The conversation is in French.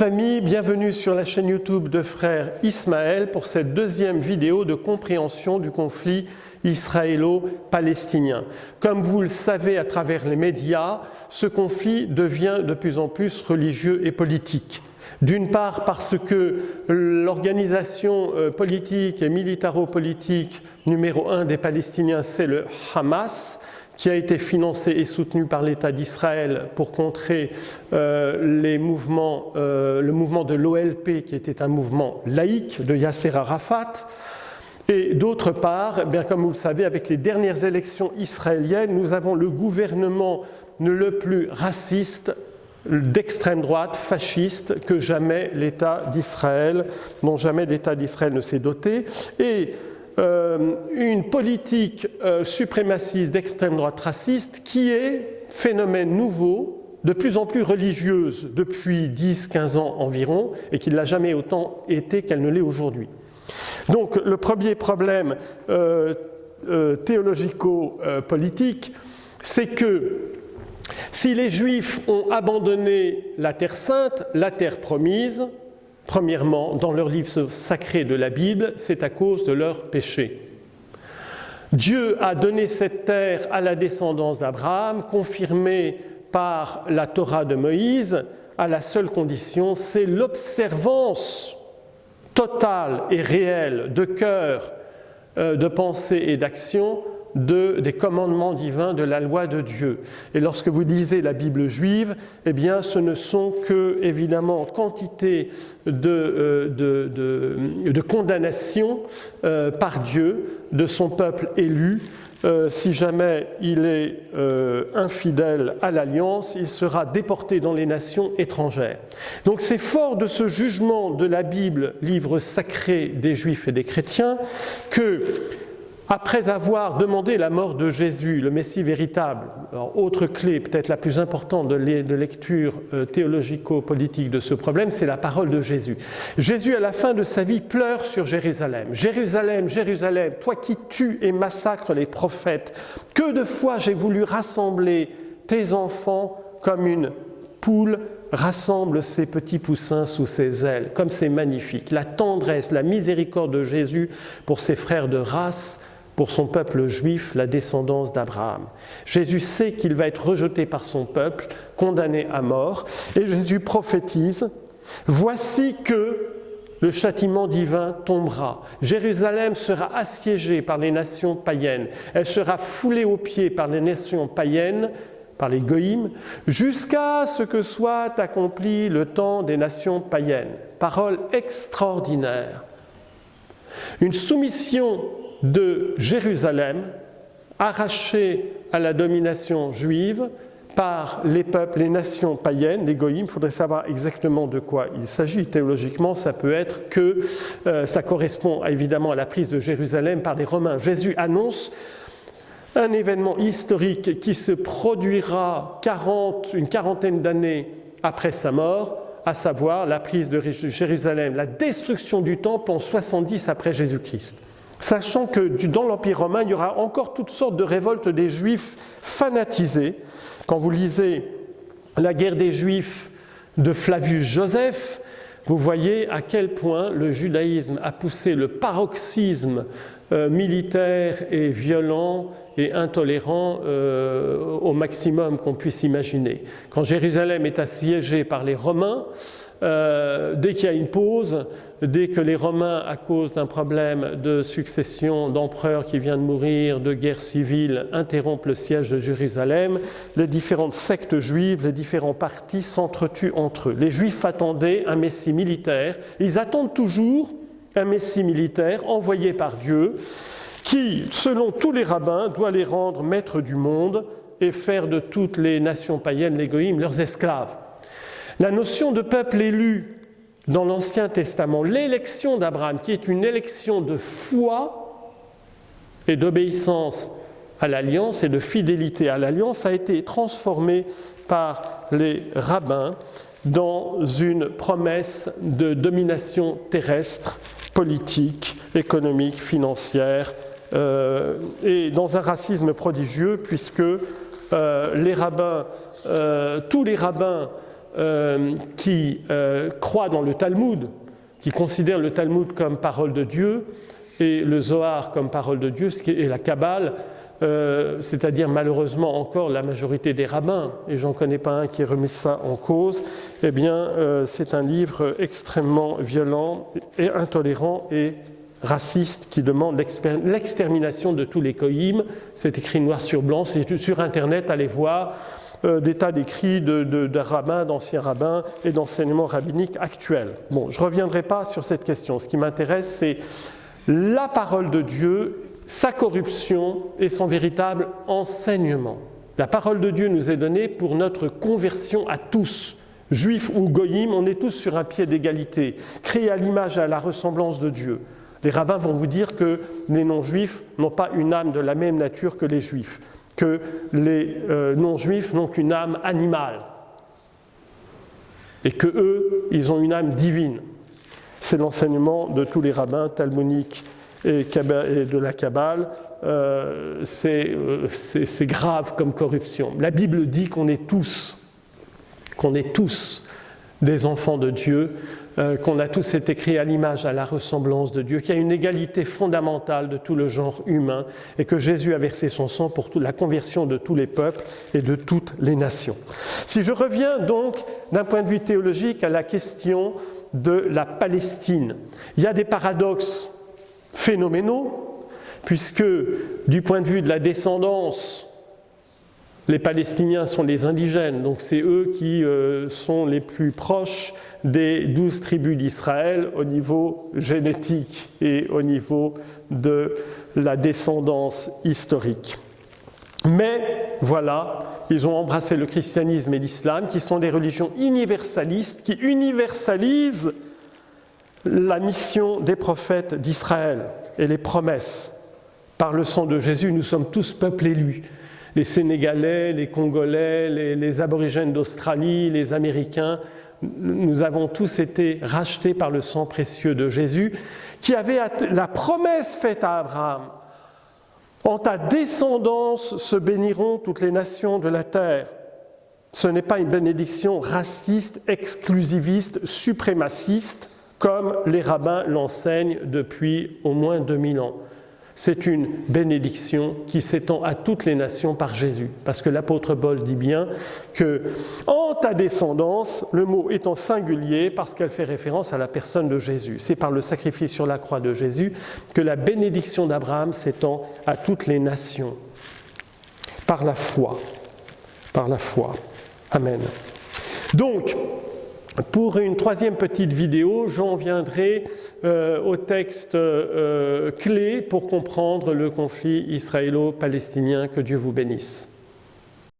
Amis, bienvenue sur la chaîne YouTube de Frère Ismaël pour cette deuxième vidéo de compréhension du conflit israélo-palestinien. Comme vous le savez à travers les médias, ce conflit devient de plus en plus religieux et politique. D'une part parce que l'organisation politique et militaro-politique numéro 1 des Palestiniens, c'est le Hamas, qui a été financé et soutenu par l'État d'Israël pour contrer le mouvement de l'OLP, qui était un mouvement laïque de Yasser Arafat. Et d'autre part, eh bien, comme vous le savez, avec les dernières élections israéliennes, nous avons le gouvernement le plus raciste, d'extrême droite, fasciste, que jamais l'État d'Israël, dont jamais l'État d'Israël ne s'est doté. Et une politique suprémaciste d'extrême droite raciste qui est phénomène nouveau, de plus en plus religieuse depuis 10-15 ans environ, et qui ne l'a jamais autant été qu'elle ne l'est aujourd'hui. Donc le premier problème théologico-politique, c'est que si les Juifs ont abandonné la Terre sainte, la Terre promise, premièrement, dans leur livre sacré de la Bible, c'est à cause de leur péché. Dieu a donné cette terre à la descendance d'Abraham, confirmée par la Torah de Moïse, à la seule condition, c'est l'observance totale et réelle de cœur, de pensée et d'action des commandements divins de la loi de Dieu. Et lorsque vous lisez la Bible juive, eh bien, ce ne sont que, évidemment, quantité de condamnation par Dieu de son peuple élu. Si jamais il est infidèle à l'alliance, il sera déporté dans les nations étrangères. Donc c'est fort de ce jugement de la Bible, livre sacré des Juifs et des chrétiens, que après avoir demandé la mort de Jésus, le Messie véritable, alors, autre clé, peut-être la plus importante de lecture théologico-politique de ce problème, c'est la parole de Jésus. Jésus, à la fin de sa vie, pleure sur Jérusalem. « Jérusalem, Jérusalem, toi qui tues et massacres les prophètes, que de fois j'ai voulu rassembler tes enfants comme une poule rassemble ses petits poussins sous ses ailes. » Comme c'est magnifique. La tendresse, la miséricorde de Jésus pour ses frères de race, pour son peuple juif, la descendance d'Abraham. Jésus sait qu'il va être rejeté par son peuple, condamné à mort, et Jésus prophétise « Voici que le châtiment divin tombera. Jérusalem sera assiégée par les nations païennes. Elle sera foulée aux pieds par les nations païennes, par les goïms, jusqu'à ce que soit accompli le temps des nations païennes. » Parole extraordinaire. Une soumission de Jérusalem, arrachée à la domination juive par les peuples, les nations païennes, les goïms. Il faudrait savoir exactement de quoi il s'agit. Théologiquement, ça peut être que ça correspond évidemment à la prise de Jérusalem par les Romains. Jésus annonce un événement historique qui se produira une quarantaine d'années après sa mort, à savoir la prise de Jérusalem, la destruction du temple en 70 après Jésus-Christ. Sachant que dans l'Empire romain, il y aura encore toutes sortes de révoltes des Juifs fanatisés. Quand vous lisez la guerre des Juifs de Flavius Joseph, vous voyez à quel point le judaïsme a poussé le paroxysme militaire et violent et intolérant au maximum qu'on puisse imaginer. Quand Jérusalem est assiégée par les Romains, dès qu'il y a une pause, dès que les Romains, à cause d'un problème de succession d'empereurs qui vient de mourir, de guerre civile, interrompent le siège de Jérusalem, les différentes sectes juives, les différents partis s'entretuent entre eux. Les Juifs attendaient un messie militaire. Ils attendent toujours un messie militaire envoyé par Dieu qui, selon tous les rabbins, doit les rendre maîtres du monde et faire de toutes les nations païennes, les goïms, leurs esclaves. La notion de peuple élu dans l'Ancien Testament, l'élection d'Abraham, qui est une élection de foi et d'obéissance à l'alliance et de fidélité à l'alliance, a été transformée par les rabbins dans une promesse de domination terrestre, politique, économique, financière, et dans un racisme prodigieux, puisque tous les rabbins qui croient dans le Talmud, qui considèrent le Talmud comme parole de Dieu et le Zohar comme parole de Dieu, et la Kabbale, c'est-à-dire malheureusement encore la majorité des rabbins, et j'en connais pas un qui ait remis ça en cause, eh bien c'est un livre extrêmement violent et intolérant et raciste qui demande l'extermination de tous les goïms. C'est écrit noir sur blanc, c'est sur Internet, allez voir des tas d'écrits de rabbins, d'anciens rabbins et d'enseignements rabbiniques actuels. Bon, je ne reviendrai pas sur cette question. Ce qui m'intéresse, c'est la parole de Dieu, sa corruption et son véritable enseignement. La parole de Dieu nous est donnée pour notre conversion à tous. Juifs ou goïms, on est tous sur un pied d'égalité, créés à l'image et à la ressemblance de Dieu. Les rabbins vont vous dire que les non-juifs n'ont pas une âme de la même nature que les juifs, que les non-juifs n'ont qu'une âme animale, et que eux, ils ont une âme divine. C'est l'enseignement de tous les rabbins talmudiques et de la Kabbale. C'est grave comme corruption. La Bible dit qu'on est tous des enfants de Dieu, qu'on a tous été créés à l'image, à la ressemblance de Dieu, qu'il y a une égalité fondamentale de tout le genre humain et que Jésus a versé son sang pour la conversion de tous les peuples et de toutes les nations. Si je reviens donc d'un point de vue théologique à la question de la Palestine, il y a des paradoxes phénoménaux puisque du point de vue de la descendance, les Palestiniens sont les indigènes, donc c'est eux qui sont les plus proches des 12 tribus d'Israël au niveau génétique et au niveau de la descendance historique. Mais voilà, ils ont embrassé le christianisme et l'islam, qui sont des religions universalistes, qui universalisent la mission des prophètes d'Israël et les promesses. Par le sang de Jésus, nous sommes tous peuple élu. Les Sénégalais, les Congolais, les aborigènes d'Australie, les Américains, nous avons tous été rachetés par le sang précieux de Jésus, qui avait la promesse faite à Abraham. En ta descendance se béniront toutes les nations de la terre. Ce n'est pas une bénédiction raciste, exclusiviste, suprémaciste, comme les rabbins l'enseignent depuis au moins 2000 ans. C'est une bénédiction qui s'étend à toutes les nations par Jésus. Parce que l'apôtre Paul dit bien que en ta descendance, le mot est en singulier parce qu'elle fait référence à la personne de Jésus. C'est par le sacrifice sur la croix de Jésus que la bénédiction d'Abraham s'étend à toutes les nations. Par la foi. Par la foi. Amen. Donc, pour une troisième petite vidéo, j'en viendrai au texte clé pour comprendre le conflit israélo-palestinien. Que Dieu vous bénisse.